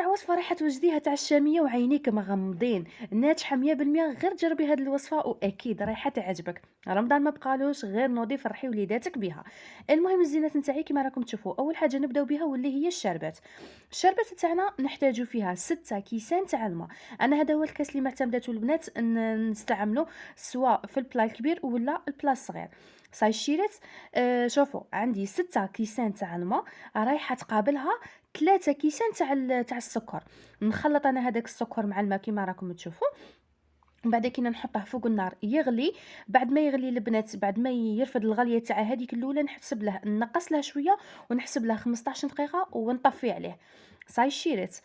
تاع وصفة رايحة توجديها تاع الشامية وعينيك مغمضين، ناجحة 100%. غير جربي هاد الوصفة وأكيد رايحة تعجبك. رمضان ما بقالوش غير نوضي فرحي وليداتك بها. المهم الزينات نتاعي كيما راكم تشوفوا، أول حاجة نبداو بها واللي هي الشربات. الشربات تاعنا نحتاجو فيها 6 كيسان تاع الماء. أنا هذا هو الكاس اللي معتمداتو البنات نستعملو، سواء في البلا الكبير ولا البلا الصغير. صاي شيرات. شوفوا عندي 6 كيسان تاع الماء، رايحة تقابلها 3 كيسان تاع السكر. نخلّط أنا هذاك السكر مع الماء كيما راكم تشوفوا، من بعد كي نحطه فوق النار يغلي. بعد ما يغلي البنات، بعد ما يرفد الغلية تاع هذيك الأولى، نحسب له نقّص له شوية ونحسب له 15 دقيقة ونطفي عليه. صاي شيرات.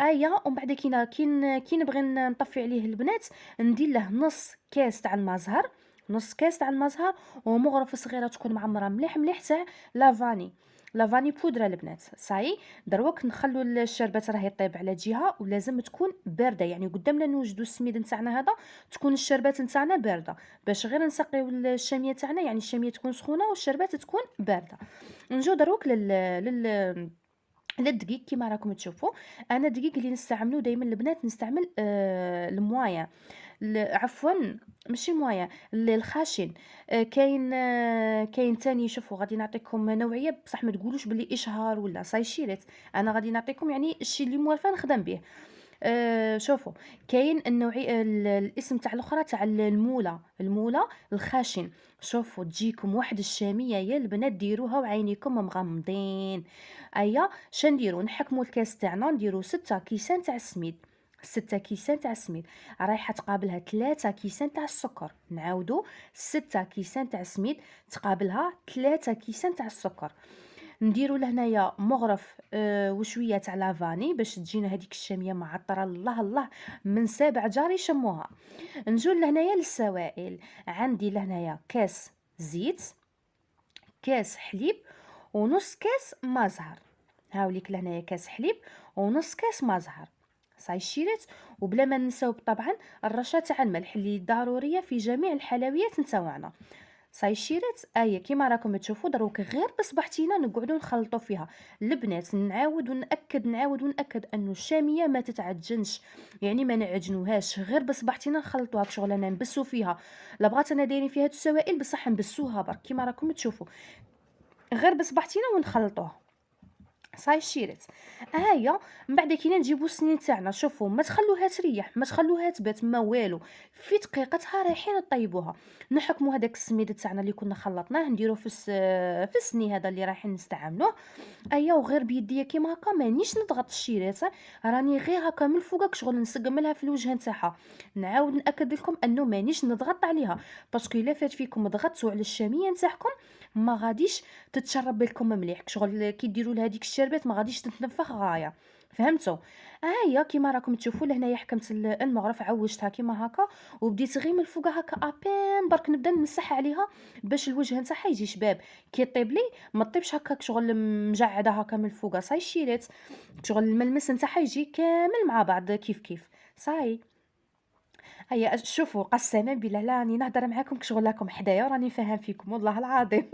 أيا ومن بعد كي نبغي نطفي عليه البنات، ندير له نُص كاس تاع الماء زهر، نُص كاس تاع الماء زهر، ومغرفة صغيرة تكون معمرة مليح مليح تاع لافاني، لافاني بودرة البنات. صايي دروك نخلّو الشربات راه يطيب على جهة ولازم تكون باردة، يعني قدامنا نوجدو السميد نتاعنا هذا تكون الشربات نتاعنا باردة، باش غير نسقيو الشامية تاعنا، يعني الشامية تكون سخونة والشربات تكون باردة. نجيو دروك لل للدقيق كيما راكم تشوفوا. أنا الدقيق اللي نستعملو دايمًا البنات نستعمل الموايا، عفوًا ماشي الموايا، الخاشن. كاين تاني. شوفوا غادي نعطيكم نوعية بصح ما تقولوش بلي إشهار ولا سايشيريت. أنا غادي نعطيكم يعني الشي اللي موالفة نخدم به. شوفوا كاين النوعي الاسم تاع الأخرى تاع المولة الخاشن. شوفوا تجيكم واحد الشامية يا البنات ديروها وعينيكم مغمضين. أيا شنديرو نحكمو الكاس تاعنا نديرو 6 كيسان تاع السميد. 6 كيسان تاع السميد رايحة تقابلها 3 كيسان تاع السكر. نعاودو 6 كيسان تاع السميد تقابلها 3 كيسان تاع السكر. نديرو لهنايا مغرف وشوية تاع لافاني باش تجينا هذيك الشامية معطرة الله الله، من 7 جار يشموها. نجو لهنايا للسوائل. عندي لهنايا كاس زيت، كاس حليب، ونص كاس ما زهر. هاوليك لهنايا كاس حليب ونص كاس ما زهر. صاي شيرات. وبلا ما ننساو طبعا الرشه تاع الملح اللي ضروريه في جميع الحلويات نتاوعنا. صاي شيرات. كيما راكم تشوفوا دروك غير بصبحتينا نقعدوا نخلطوا فيها البنات. نعاود ونأكد انه الشاميه ما تتعجنش، يعني ما نعجنوهاش، غير بصبحتينا نخلطوها بشغل انا نبسو فيها. لا بغات انا دايرين فيها هاد السوائل بصح نبسوها برك كيما راكم تشوفوا، غير بصبعتينا ونخلطوه. صاي شيرت. هيا من بعد كينا نجيبو السنين تاعنا. شوفوا ما تخلوها تريح، ما تخلوها تبات، ما والو، في دقيقتها رايحين طيبوها. نحكموا هذاك السميد تاعنا اللي كنا خلطناه نديروه في السني هذا اللي رايحين نستعملوه. وغير بيديا كيما هكا مانيش نضغط الشيرات، راني غير هكا من الفوق شغل نسقملها في الوجه نتاعها. نعاود ناكد لكم انه مانيش نضغط عليها، باسكو الا فات فيكم ضغطتوا على الشاميه نتاعكم ما غاديش تتشرب لكم مليح، شغل كي ديروا لها ديك الشربات ما غاديش تتنفخ غايه. فهمتوا؟ هي كيما راكم تشوفوا لهنايا حكمت المغرف عوجتها كيما هكا، وبديت غير من الفوق هكا ابين برك نبدا نمسح عليها باش الوجه نتاعها يجي شباب. كي طيب لي ما طيبش هكاك شغل مجعده هكا من الفوق. صاي شيرات. شغل الملمس نتاعها يجي كامل مع بعض كيف كيف. صاي. هيا شوفوا قسما بالله لا راني نهضر معاكم كشغل راكم حدايا وراني فاهم فيكم والله العظيم.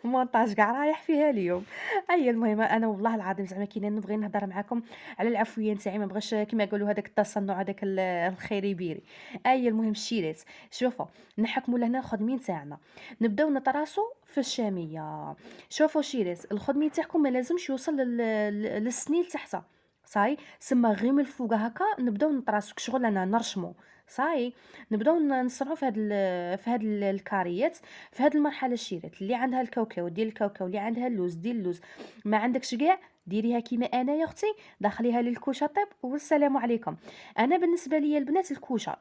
مونطاج كاع رايح فيها اليوم. المهم أنا والله العظيم زعما كي نبغي نهضر معاكم على العفوية نتاعي، ما بغيتش كيما يقولوا هذاك التصنع هذاك الخيري بيري. المهم الشيرات. شوفوا نحكموا لهنا الخدمين تاعنا، نبداو نطراسو في الشامية. شوفوا شيرات الخدمين تاعكم ما لازمش يوصل للسنيل تحت. صاي سما غير من الفوق هكا نبداو نطراسو كشغل انا نرشمو. صاي نبداو نصنعوا في هاد الكاريات. في هاد المرحله الشيرات اللي عندها الكاوكاو دير الكاوكاو، اللي عندها اللوز دير اللوز، ما عندكش كاع ديريها كيما انا يا اختي، دخليها للكوشه طيب والسلام عليكم. انا بالنسبه لي البنات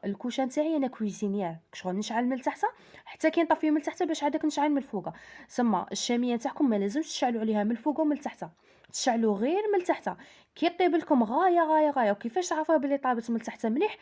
الكوشه نتاعي انا كويزينيير شغل نشعل من تحت حتى كي نطفي من تحت باش عادك نشعل من الفوق. سما الشاميه نتاعكم ما لازمش تشعلوا عليها من الفوق ومن تحت، تشعلوا غير من تحت. كي طيب لكم غايه غايه غايه. وكيفاش تعرفوا بلي طابت من تحت مليح؟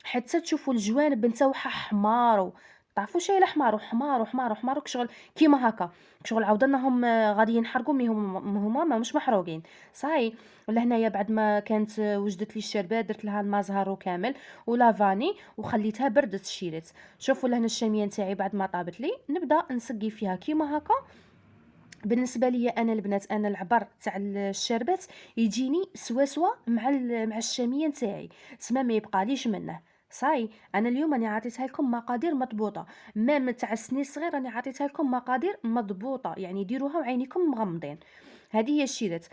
حتى تشوفوا الجوانب نتاوعها حمار، تعرفوا شاي الحمار وحمار وحمار وحمار كشغل كيما هكا، كشغل عاودناهم غادي ينحرقوا مي هما ما مش محروقين. صاي. ولهنايا بعد ما كانت وجدت لي الشربات درت لها الماء زهر كامل ولافاني وخليتها بردت الشيرات. شوفوا لهنا الشاميه نتاعي بعد ما طابت لي نبدا نسقي فيها كيما هكا بالنسبة ليا أنا البنات، أنا العبر تاع الشربات يجيني سوا مع مع الشامية نتاعي، تسمى ما يبقاليش منه، صاي. أنا اليوم راني عطيتها لكم مقادير مضبوطة، مام تاع السنين الصغير راني عطيتها لكم مقادير مضبوطة، يعني ديروها وعينيكم مغمضين. هذه هي الشيرات.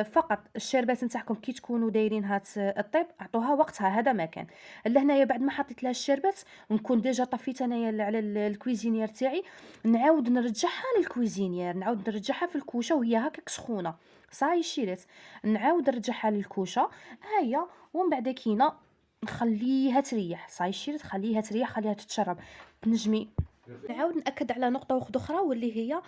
فقط الشربات نتاعكم كي تكونوا دايرينها الطيب عطوها وقتها، هذا ما كان. لهنايا بعد ما حطيت لها الشربات نكون ديجا طفيت انايا على الكويزينير تاعي، نعاود نرجعها للكويزينير، نعاود نرجعها في الكوشه وهي هكاك سخونه، صاي الشيرات، نعاود نرجعها للكوشه، ها هي. ومن بعد كينا نخليها تريح، صاي الشيرات، خليها تريح، خليها تتشرب. تنجمي نعاود نأكد على نقطة واحدة أخرى، واللي هي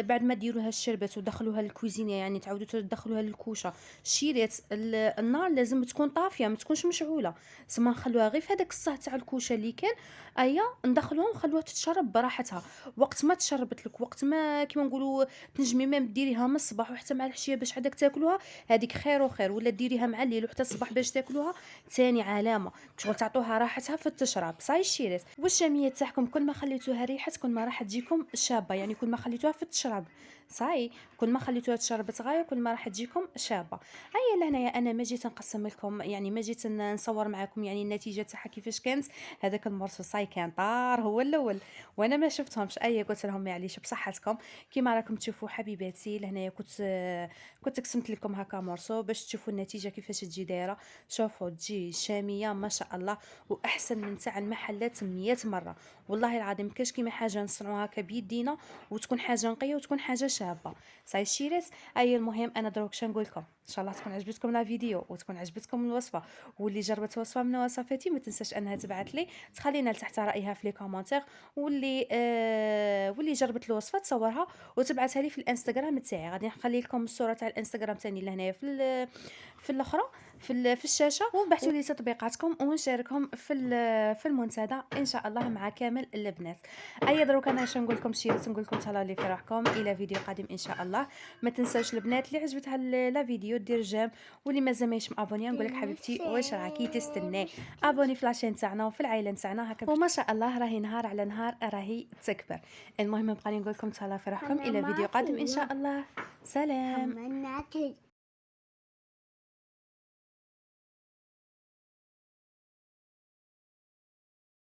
بعد ما ديروها الشربات ودخلوها للكوزينة، يعني تعاودوا تدخلوها للكوشة، شيرات النار لازم تكون طافية، ما تكونش مشعولة، سما نخلوها غير في هذاك الصهد تاع الكوشة اللي كان، أيا ندخلوها ونخلوها تتشرب براحتها. وقت ما تشربت لك، وقت ما كيما نقولوا تنجمي ميم ديريها من الصباح وحتى مع العشية باش عادك تاكلوها، هذيك خير وخير، ولا ديريها مع الليل وحتى الصباح باش تاكلوها، تاني علامة شغل تعطوها راحتها في التشرب، صاي الشيرات. والشامية تاعكم كل ما خليتوها ريحة كل ما راح تجيكم شابة، يعني كل ما خليتوها في التشرب، صاي، كل ما خليتوها تشربت غاية كل ما راح تجيكم شابة. هيا لهنايا انا ما جيت نقسم لكم، يعني ما جيت نصور معكم يعني النتيجة تاعها كيفاش كانت. هذاك المرسل صاي كان طار هو الاول، وانا ما شفتهمش، قلت لهم معليش بصحتكم. كيما راكم تشوفوا حبيباتي، لهنايا كنت قسمت لكم هكا مرسو باش تشوفوا النتيجة كيفاش تجي دايرة. شوفوا تجي شامية ما شاء الله، واحسن من تاع المحلات 100 مره. والله العظيم كاش كيما حاجه نصنعوها هكا بيدينا وتكون حاجه نقيه وتكون حاجه شابه، صاي الشيرات. اي المهم انا دروك شنقول لكم، ان شاء الله تكون عجبتكم لا فيديو وتكون عجبتكم الوصفه، واللي جربت وصفه من وصفاتي ما تنساش انها تبعت لي تخلينا لتحت رايها في لي كومونتير، واللي جربت الوصفه تصورها وتبعتها لي في الانستغرام تاعي. غادي نخلي لكم الصوره تاع الانستغرام تاني لهنايا في الاخرى في الشاشه، وبعثوا لي تطبيقاتكم ونشاركهم في المنتدى ان شاء الله مع كامل البنات. دروك انا اش نقول لكم، شيرات نقول لكم تهلاو لي في روحكم، الى فيديو قادم ان شاء الله. ما تنساوش البنات اللي عجبتها لا فيديو دير جيم، واللي مازال ماهيش مابوني نقول لك حبيبتي واش راكي تستناي، ابوني في لاشين تاعنا وفي العائله تاعنا هكا، وما شاء الله راهي نهار على نهار راهي تكبر. المهم بقاني نقول لكم تهلاو في روحكم، الى فيديو قادم ان شاء الله. سلام.